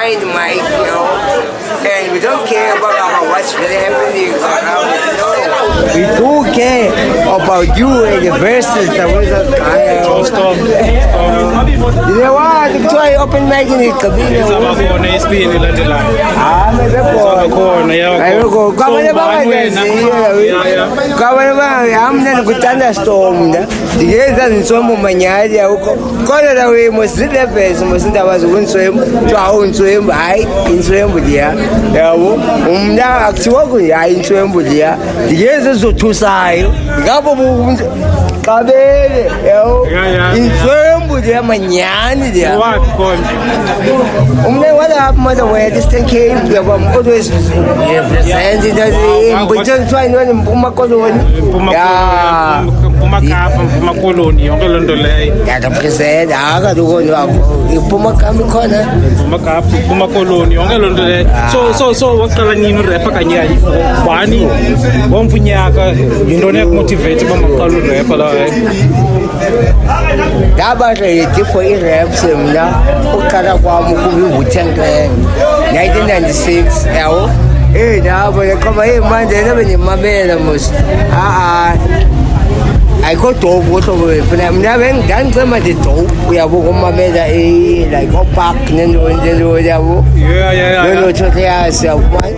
behind the mic, and we don't care about what's really happening around, We do care about you and the verses that we don't care. You know what? Try open mic in it. I'm not going to thunderstorm. The years and some of my idea. Call away most of the best, most of the was one swim to our own swim. I in swim with you. Now, actually, I in swim with you. The years is two sides. Gaboons, Cabin, in swim with you, Manyan. What happened, mother, where this thing came to always represented as we just try to Puma Colony. Puma Colony, Uncle Londolay. Said, I got to go to Puma Corner. Puma Colony, Uncle Londolay. So, what Calanino Repacania? Bani, one Punyaka, you don't have motivated Puma Colony. That was a different reps now. Okarawamu 1996. Hey, now, but I come here, man, they never knew my man. I got to water with them. Never done some of the top. We are walking my bed like a park and then do it. Yeah. You know, to the ass of one.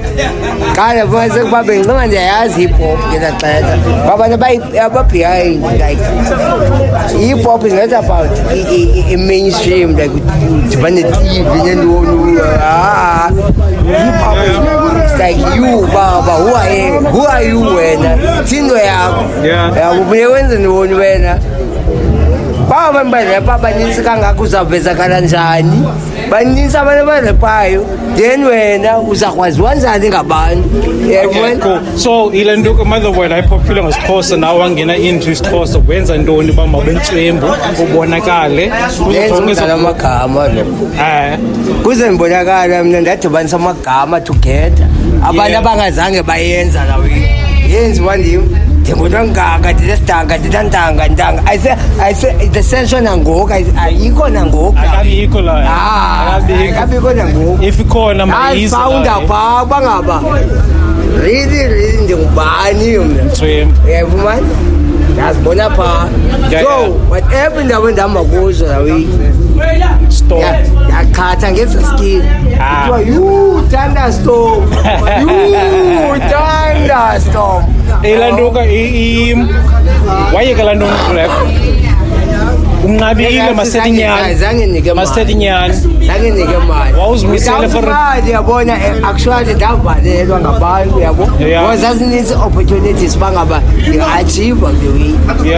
Kind of was a babbling, no one has hip hop in a time. But the bike up behind, like hip hop is not about a mainstream, like to run the TV and hip hop is like you, Baba. Who are you when? Wena baba mbarepa banisi kanga kuzaveza kanjani banisa bana barepayo then wena uzakwaziwa njani ngabantu cool. So ile nto mother word popular ngesixhosa nawe wangena into isixhosa wenza ntoni bama bentswembu ubonakale uzongeza amagama lo kuze ngibonakala mina ndadibanisa amagama together abantu abangazange bayenza lawo yenziwa ndim Tenganga, Tanga, Tanga. I said the session and go, I go and go. If you call them, I found a bangaba. Reading the Banium. Everyone, that's Bonaparte. So, whatever the wind goes away, stop. That cat and gets a skin. You thunderstorm. You thunderstorm. Elanduka wayekala ntoni rap unqabile masedinyana zange nike mali wawuzimisele for yabona actually davalelwa ngabantu yabo because asineeds opportunities bangaba achieve the way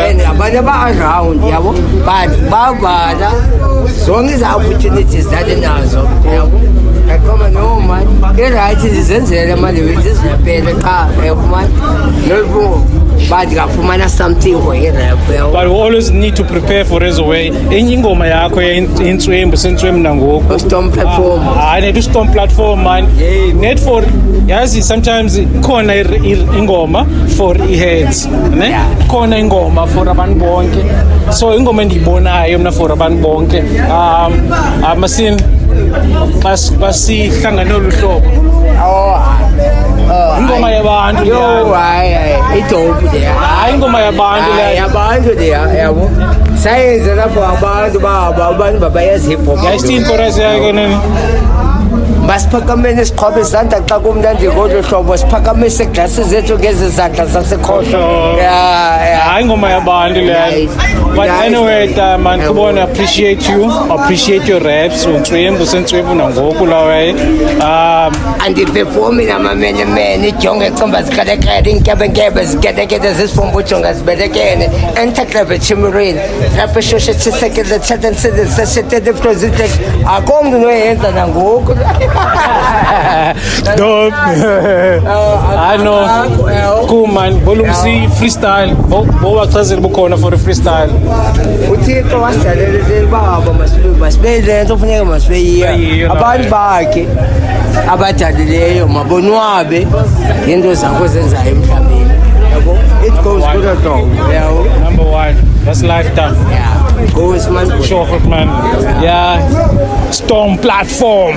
and abantu ba-around yabo but bavala zonke iza-opportunities dadinazo yabo Come no man, get right in the sense that money will just repair the car, man. No, but you have to manage something for it. But we always need to prepare for us away. In Ingoma yako in swim, nango. Storm platform. I need to storm platform, man. Net for yes, sometimes corner Ingoma for heads. Corner Ingoma for Raban Bonke. So Ingoma ndibona ayomna for Raban Bonke. Masin. Basi kanga noluhlobo ingoma yabantu itopu there ingoma yabantu there yabo sayenze lapho abantu babayazi hip hop yayisini chorus yake nini basiphakamele siqhobe izandla xa kumnandi ngolu hlobo siphakamise iglasi zethu ngezizandla zasekhohlo hayi ingoma yabantu leyo. But anyway, man, come on, appreciate your raps, Unswembu nangoku lawe. And the performing I'm a man, jonga komba zikadekade inkebe zikadekade zisifumbu jonga zibedekene enter club chimurin rapper shoshe tsisekele tsadan sede the president akomntu noyenza nangoku dope. I know. Cool man, volume C freestyle. Bowachazela bukhona for freestyle. uThixo wasidalela baba masibele into kufuneka masibeyiya abantu bakhe abadalileyo mabonwabe into zakho zenzayo emhlabeni yabo it goes good at all. Number one, that's lifetime. Yeah. Ghost man. Sure, man. Yeah. Storm platform.